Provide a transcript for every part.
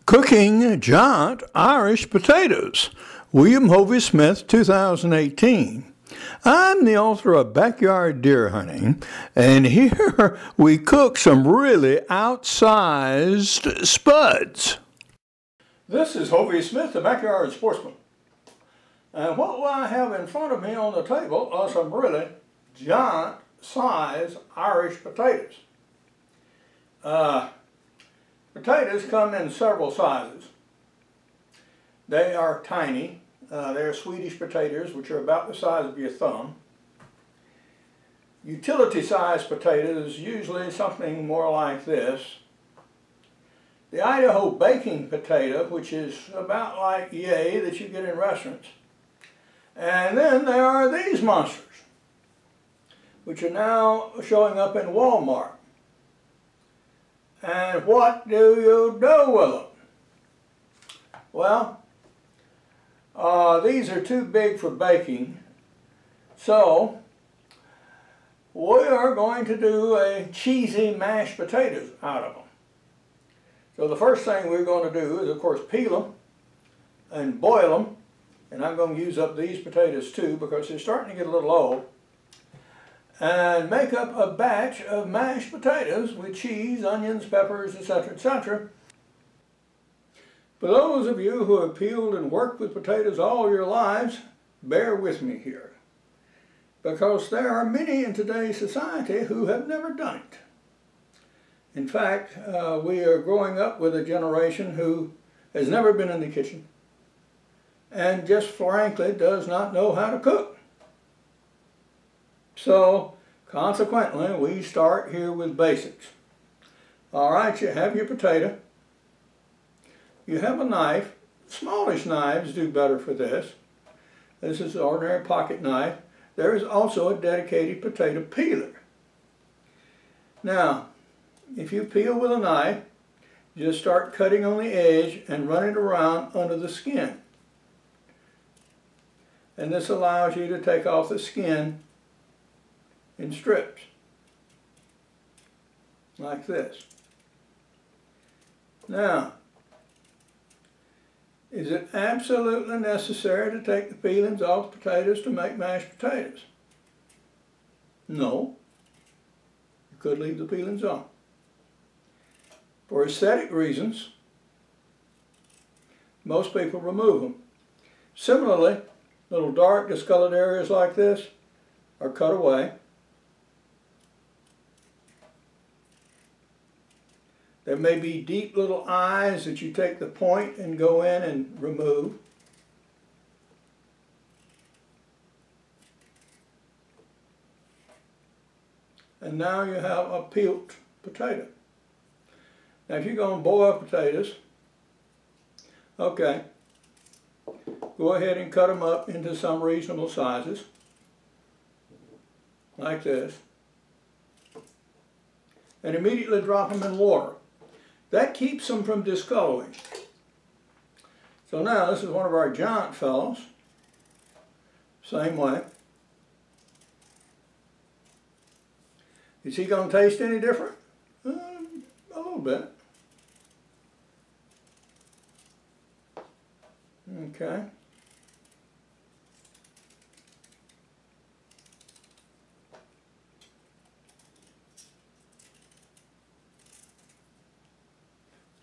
Cooking Giant Irish Potatoes, William Hovey Smith, 2018. I'm the author of Backyard Deer Hunting, and here we cook some really outsized spuds. This is Hovey Smith, the Backyard Sportsman. And what I have in front of me on the table are some really giant-sized Irish potatoes. Potatoes come in several sizes. They are tiny. They're Swedish potatoes, which are about the size of your thumb. Utility-sized potatoes, usually something more like this. The Idaho baking potato, which is about like yay that you get in restaurants. And then there are these monsters, which are now showing up in Walmart. And what do you do with them? Well, these are too big for baking, so we are going to do a cheesy mashed potatoes out of them. So the first thing we're going to do is, of course, peel them and boil them. And I'm going to use up these potatoes too because they're starting to get a little old. And make up a batch of mashed potatoes with cheese, onions, peppers, etc., etc. For those of you who have peeled and worked with potatoes all your lives, bear with me here, because there are many in today's society who have never done it. In fact, we are growing up with a generation who has never been in the kitchen and just frankly does not know how to cook. So, consequently, we start here with basics. All right, you have your potato. You have a knife. Smallish knives do better for this. This is an ordinary pocket knife. There is also a dedicated potato peeler. Now, if you peel with a knife, just start cutting on the edge and run it around under the skin. And this allows you to take off the skin in strips, like this. Now, is it absolutely necessary to take the peelings off potatoes to make mashed potatoes? No. You could leave the peelings on. For aesthetic reasons, most people remove them. Similarly, little dark discolored areas like this are cut away. There may be deep little eyes that you take the point and go in and remove. And now you have a peeled potato. Now if you're going to boil potatoes, okay, go ahead and cut them up into some reasonable sizes, like this, and immediately drop them in water. That keeps them from discoloring. So now this is one of our giant fellows. Same way. Is he going to taste any different? A little bit. Okay.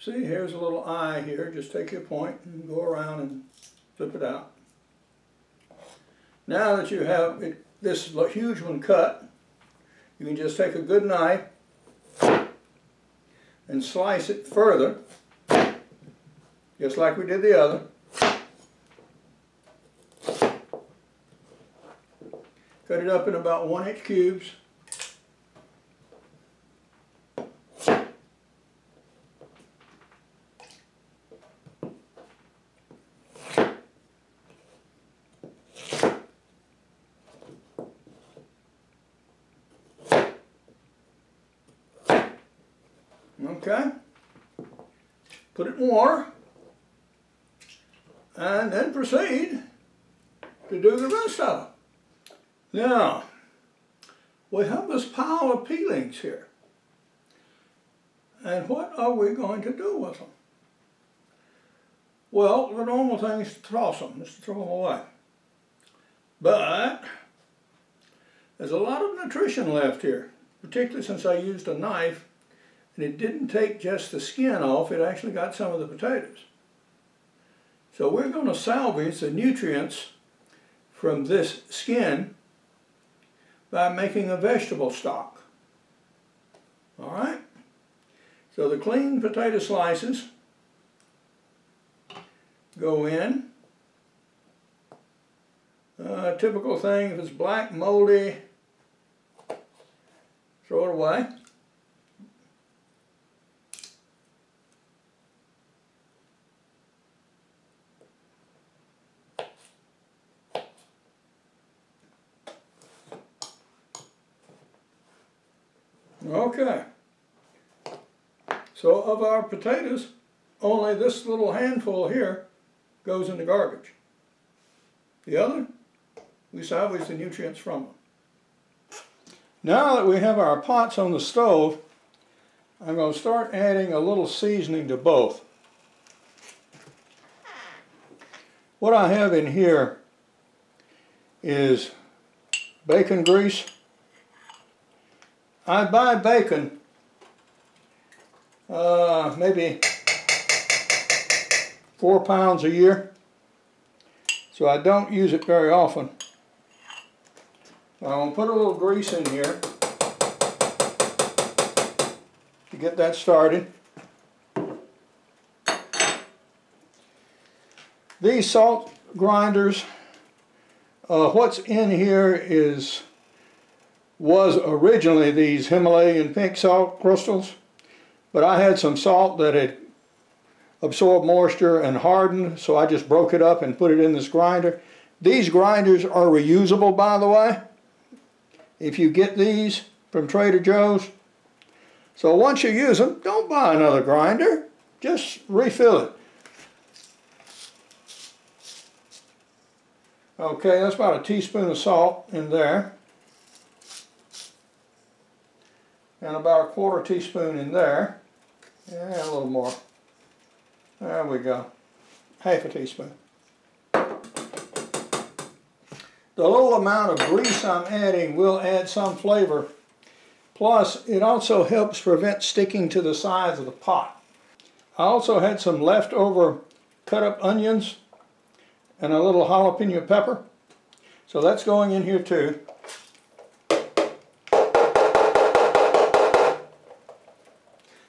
See, here's a little eye here. Just take your point and go around and flip it out. Now that you have this huge one cut, you can just take a good knife and slice it further, just like we did the other. Cut it up in about 1-inch cubes. Okay, put it in water, and then proceed to do the rest of it. Now, we have this pile of peelings here. And what are we going to do with them? Well, the normal thing is to toss them, just to throw them away. But there's a lot of nutrition left here, particularly since I used a knife and it didn't take just the skin off, it actually got some of the potatoes. So we're going to salvage the nutrients from this skin by making a vegetable stock. All right? So the clean potato slices go in. Typical thing, if it's black, moldy, throw it away. Okay, so of our potatoes, only this little handful here goes in the garbage. The other, we salvage the nutrients from them. Now that we have our pots on the stove, I'm going to start adding a little seasoning to both. What I have in here is bacon grease. I buy bacon maybe 4 pounds a year, so I don't use it very often. I'm going to put a little grease in here to get that started. These salt grinders, what's in here was originally these Himalayan pink salt crystals, but I had some salt that had absorbed moisture and hardened, so I just broke it up and put it in this grinder. These grinders are reusable, by the way, if you get these from Trader Joe's. So once you use them, don't buy another grinder, just refill it. Okay, that's about a teaspoon of salt in there. And about a 1/4 teaspoon in there. Yeah, a little more. There we go. 1/2 teaspoon. The little amount of grease I'm adding will add some flavor. Plus, it also helps prevent sticking to the sides of the pot. I also had some leftover cut up onions and a little jalapeno pepper. So that's going in here too.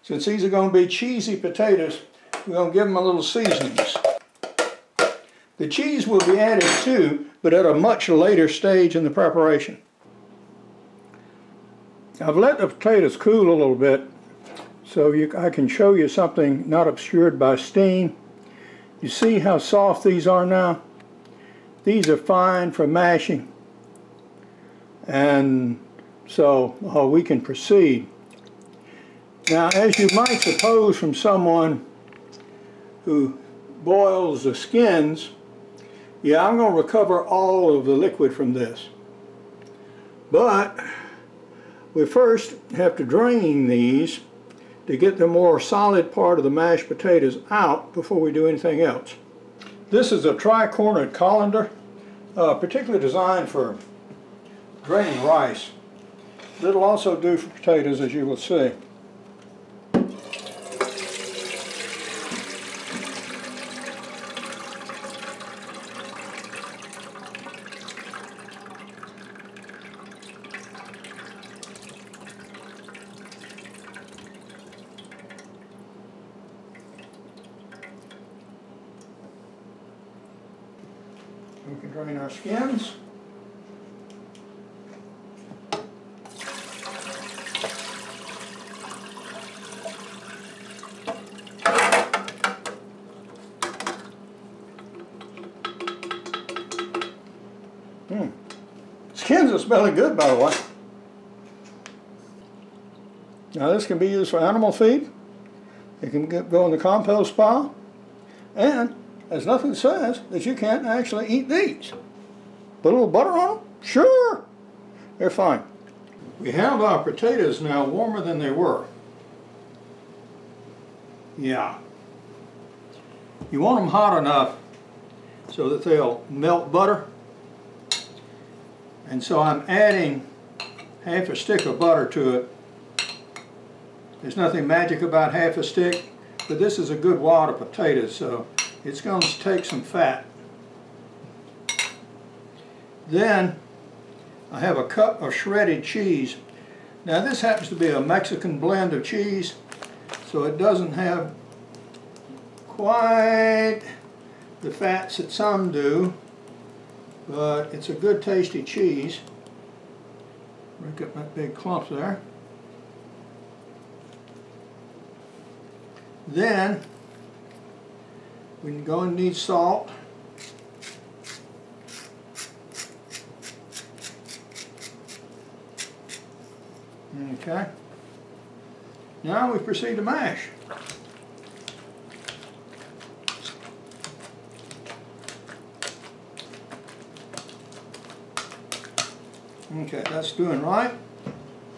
Since these are going to be cheesy potatoes, we're going to give them a little seasonings. The cheese will be added too, but at a much later stage in the preparation. I've let the potatoes cool a little bit so I can show you something not obscured by steam. You see how soft these are now? These are fine for mashing. And so we can proceed. Now, as you might suppose from someone who boils the skins, yeah, I'm going to recover all of the liquid from this. But we first have to drain these to get the more solid part of the mashed potatoes out before we do anything else. This is a tri-cornered colander, particularly designed for draining rice. It'll also do for potatoes, as you will see. We can drain our skins. Skins are smelling good, by the way. Now this can be used for animal feed. It can go in the compost pile. And there's nothing that says that you can't actually eat these. Put a little butter on them? Sure. They're fine. We have our potatoes now warmer than they were. Yeah. You want them hot enough so that they'll melt butter. And so I'm adding half a stick of butter to it. There's nothing magic about half a stick, but this is a good wad of potatoes, so it's going to take some fat. Then I have a cup of shredded cheese. Now this happens to be a Mexican blend of cheese, so it doesn't have quite the fats that some do, but it's a good tasty cheese. Break up that big clump there. Then we can go and need salt. Okay. Now we proceed to mash. Okay, that's doing right.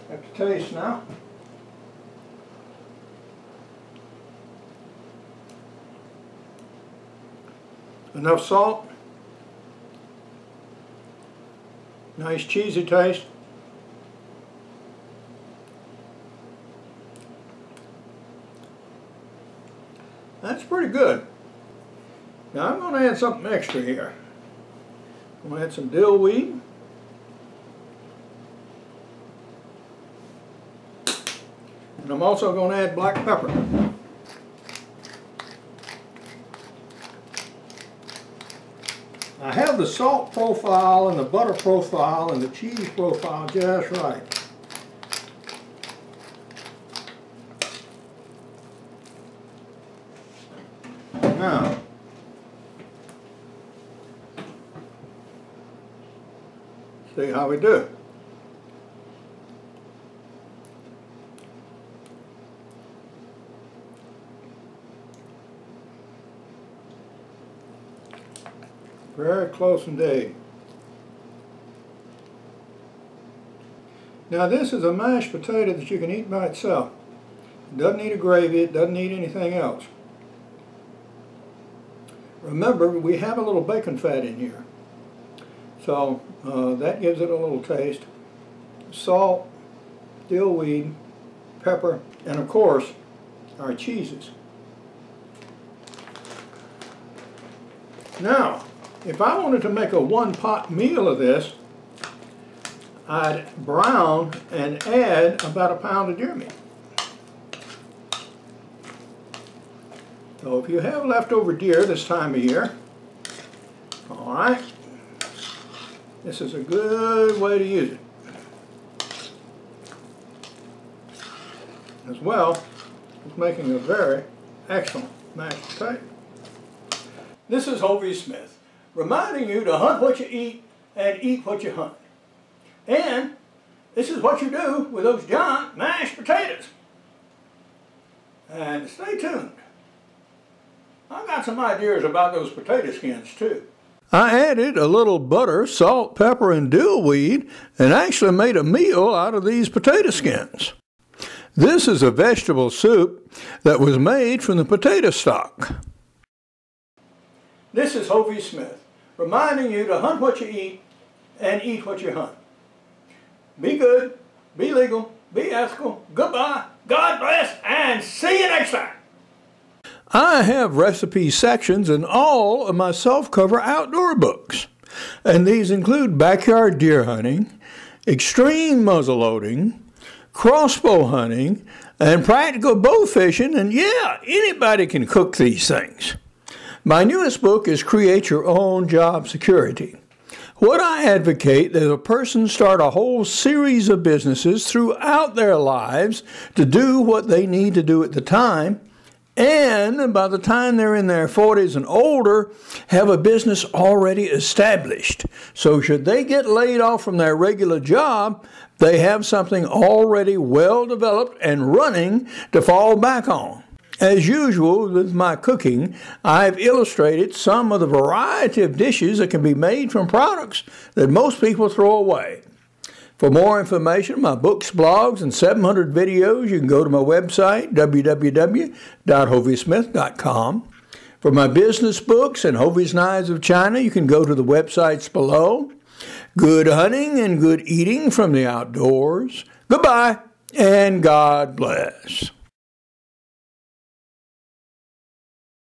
Have to taste now. Enough salt. Nice cheesy taste. That's pretty good. Now I'm going to add something extra here. I'm going to add some dill weed. And I'm also going to add black pepper. I have the salt profile and the butter profile and the cheese profile just right. Now, see how we do. Very close indeed. Now this is a mashed potato that you can eat by itself. It doesn't need a gravy, it doesn't need anything else. Remember, we have a little bacon fat in here. So that gives it a little taste. Salt, dill weed, pepper, and of course our cheeses. Now, if I wanted to make a one-pot meal of this, I'd brown and add about a pound of deer meat. So if you have leftover deer this time of year, all right, this is a good way to use it. As well as making a very excellent mashed potato. This is Hovey Smith, reminding you to hunt what you eat and eat what you hunt. And this is what you do with those giant mashed potatoes. And stay tuned. I've got some ideas about those potato skins too. I added a little butter, salt, pepper, and dill weed and actually made a meal out of these potato skins. This is a vegetable soup that was made from the potato stock. This is Hovey Smith, reminding you to hunt what you eat and eat what you hunt. Be good, be legal, be ethical, goodbye, God bless, and see you next time. I have recipe sections in all of my self-cover outdoor books, and these include backyard deer hunting, extreme muzzleloading, crossbow hunting, and practical bow fishing, and yeah, anybody can cook these things. My newest book is Create Your Own Job Security. What I advocate is a person start a whole series of businesses throughout their lives to do what they need to do at the time, and by the time they're in their 40s and older, have a business already established. So should they get laid off from their regular job, they have something already well developed and running to fall back on. As usual with my cooking, I've illustrated some of the variety of dishes that can be made from products that most people throw away. For more information, my books, blogs, and 700 videos, you can go to my website, www.hoveysmith.com. For my business books and Hovey's Knives of China, you can go to the websites below. Good hunting and good eating from the outdoors. Goodbye, and God bless.